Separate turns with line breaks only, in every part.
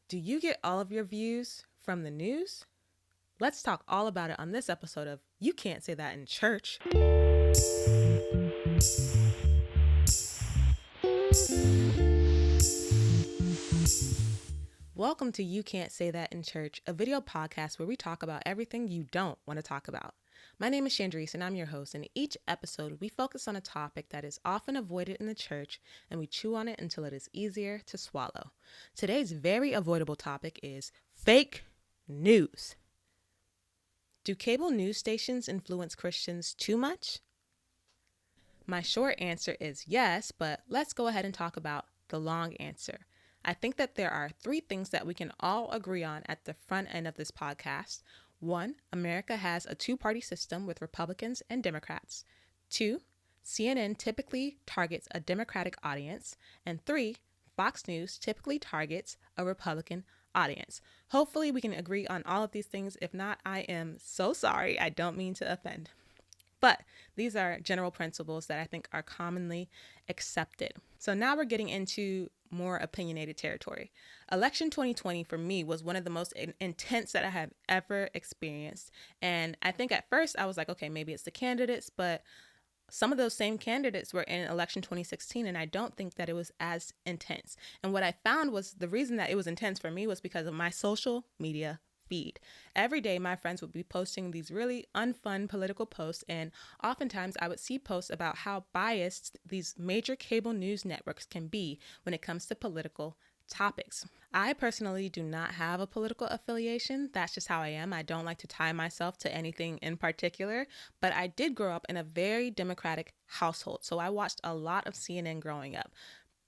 Do you get all of your views from the news? Let's talk all about it on this episode of You Can't Say That in Church. Welcome to You Can't Say That in Church, a video podcast where we talk about everything you don't want to talk about. My name is Chandrese and I'm your host, and in each episode we focus on a topic that is often avoided in the church and we chew on it until it is easier to swallow. Today's very avoidable topic is fake news. Do cable news stations influence Christians too much? My short answer is yes, but let's go ahead and talk about the long answer. I think that there are three things that we can all agree on at the front end of this podcast. 1, America has a two-party system with Republicans and Democrats. 2, CNN typically targets a Democratic audience. And 3, Fox News typically targets a Republican audience. Hopefully we can agree on all of these things. If not, I am so sorry. I don't mean to offend. But these are general principles that I think are commonly accepted. So now we're getting into more opinionated territory. Election 2020 for me was one of the most intense that I have ever experienced. And I think at first I was like, okay, maybe it's the candidates, but some of those same candidates were in election 2016, and I don't think that it was as intense. And what I found was the reason that it was intense for me was because of my social media feed. Every day, my friends would be posting these really unfun political posts, and oftentimes I would see posts about how biased these major cable news networks can be when it comes to political topics. I personally do not have a political affiliation. That's just how I am. I don't like to tie myself to anything in particular, but I did grow up in a very Democratic household, so I watched a lot of CNN growing up.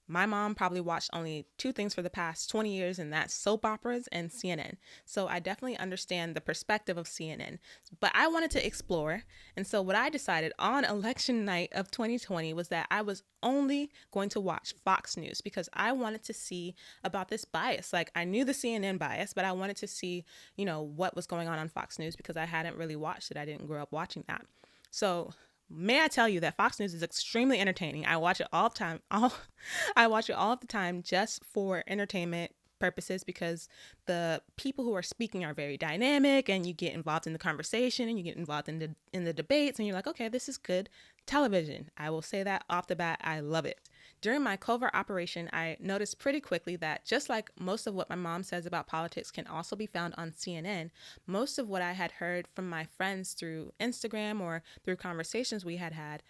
My mom probably watched only two things for the past 20 years, and that's soap operas and CNN. So I definitely understand the perspective of CNN. But I wanted to explore. And so what I decided on election night of 2020 was that I was only going to watch Fox News because I wanted to see about this bias. Like, I knew the CNN bias, but I wanted to see, what was going on Fox News because I hadn't really watched it. I didn't grow up watching that. So may I tell you that Fox News is extremely entertaining. I watch it all the time. I watch it all of the time just for entertainment purposes because the people who are speaking are very dynamic, and you get involved in the conversation and you get involved in the debates, and you're like, okay, this is good television. I will say that off the bat. I love it. During my covert operation, I noticed pretty quickly that just like most of what my mom says about politics can also be found on CNN, most of what I had heard from my friends through Instagram or through conversations we had had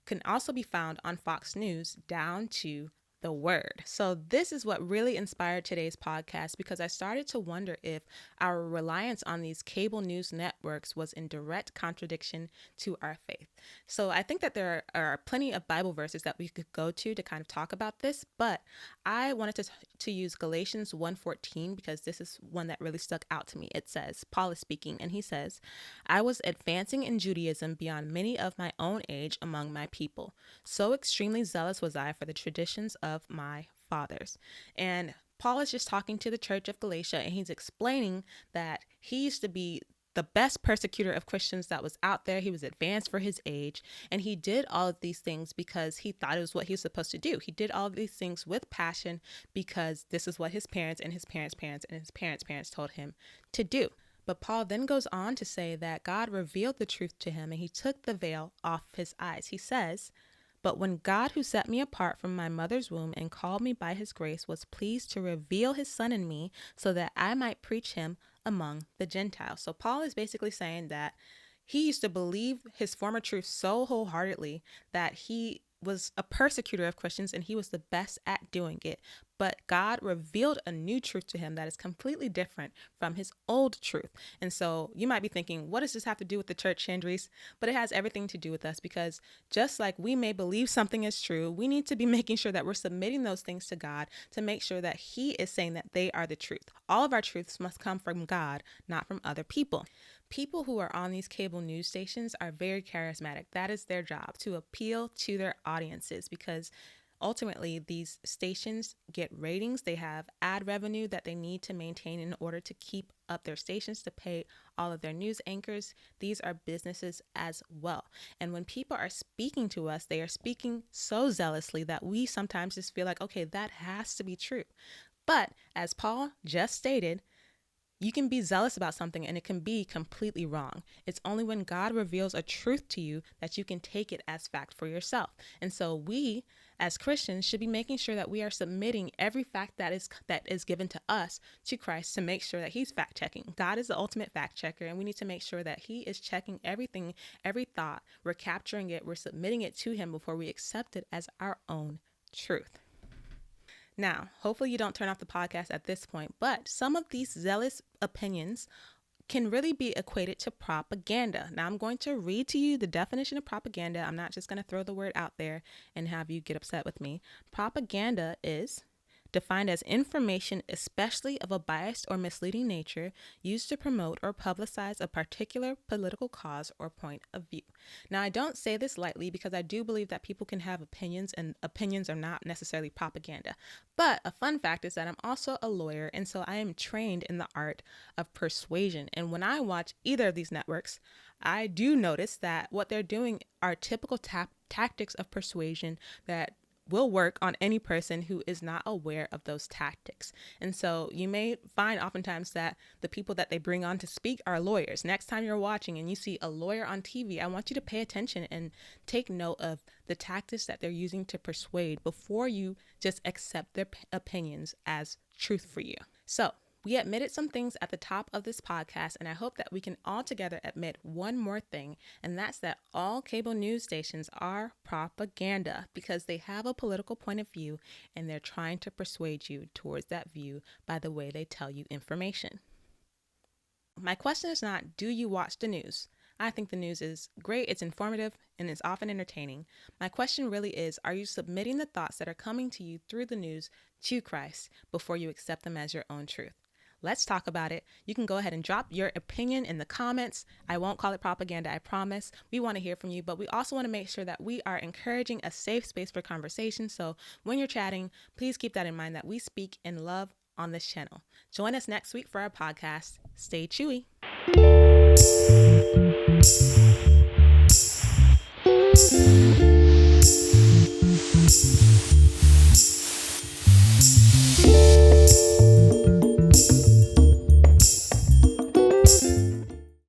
can also be found on Fox News down to the word. So this is what really inspired today's podcast, because I started to wonder if our reliance on these cable news networks was in direct contradiction to our faith. So I think that there are plenty of Bible verses that we could go to kind of talk about this, but I wanted to use Galatians 1:14 because this is one that really stuck out to me. It says, Paul is speaking, and he says, I was advancing in Judaism beyond many of my own age among my people. So extremely zealous was I for the traditions of my fathers. And Paul is just talking to the church of Galatia, and he's explaining that he used to be the best persecutor of Christians that was out there. He was advanced for his age, and he did all of these things because he thought it was what he was supposed to do. He did all of these things with passion because this is what his parents and his parents' parents and his parents' parents told him to do. But Paul then goes on to say that God revealed the truth to him, and he took the veil off his eyes. He says, but when God, who set me apart from my mother's womb and called me by his grace, was pleased to reveal his son in me so that I might preach him among the Gentiles. So Paul is basically saying that he used to believe his former truth so wholeheartedly that he was a persecutor of Christians and he was the best at doing it. But God revealed a new truth to him that is completely different from his old truth. And so you might be thinking, what does this have to do with the church, Chandrese? But it has everything to do with us, because just like we may believe something is true, we need to be making sure that we're submitting those things to God to make sure that he is saying that they are the truth. All of our truths must come from God, not from other people. People who are on these cable news stations are very charismatic. That is their job, to appeal to their audiences, because ultimately these stations get ratings. They have ad revenue that they need to maintain in order to keep up their stations, to pay all of their news anchors. These are businesses as well. And when people are speaking to us, they are speaking so zealously that we sometimes just feel like, okay, that has to be true. But as Paul just stated, you can be zealous about something and it can be completely wrong. It's only when God reveals a truth to you that you can take it as fact for yourself. And so we, as Christians, should be making sure that we are submitting every fact that is given to us to Christ to make sure that he's fact checking. God is the ultimate fact checker, and we need to make sure that he is checking everything, every thought. We're capturing it, we're submitting it to him before we accept it as our own truth. Now, hopefully you don't turn off the podcast at this point, but some of these zealous opinions can really be equated to propaganda. Now, I'm going to read to you the definition of propaganda. I'm not just going to throw the word out there and have you get upset with me. Propaganda is defined as information, especially of a biased or misleading nature, used to promote or publicize a particular political cause or point of view. Now, I don't say this lightly because I do believe that people can have opinions, and opinions are not necessarily propaganda. But a fun fact is that I'm also a lawyer, and so I am trained in the art of persuasion. And when I watch either of these networks, I do notice that what they're doing are typical tactics of persuasion that will work on any person who is not aware of those tactics. And so you may find oftentimes that the people that they bring on to speak are lawyers. Next time you're watching and you see a lawyer on TV, I want you to pay attention and take note of the tactics that they're using to persuade before you just accept their opinions as truth for you. So we admitted some things at the top of this podcast, and I hope that we can all together admit one more thing, and that's that all cable news stations are propaganda because they have a political point of view and they're trying to persuade you towards that view by the way they tell you information. My question is not, do you watch the news? I think the news is great, it's informative, and it's often entertaining. My question really is, are you submitting the thoughts that are coming to you through the news to Christ before you accept them as your own truth? Let's talk about it. You can go ahead and drop your opinion in the comments. I won't call it propaganda, I promise. We want to hear from you, but we also want to make sure that we are encouraging a safe space for conversation. So when you're chatting, please keep that in mind that we speak in love on this channel. Join us next week for our podcast. Stay chewy.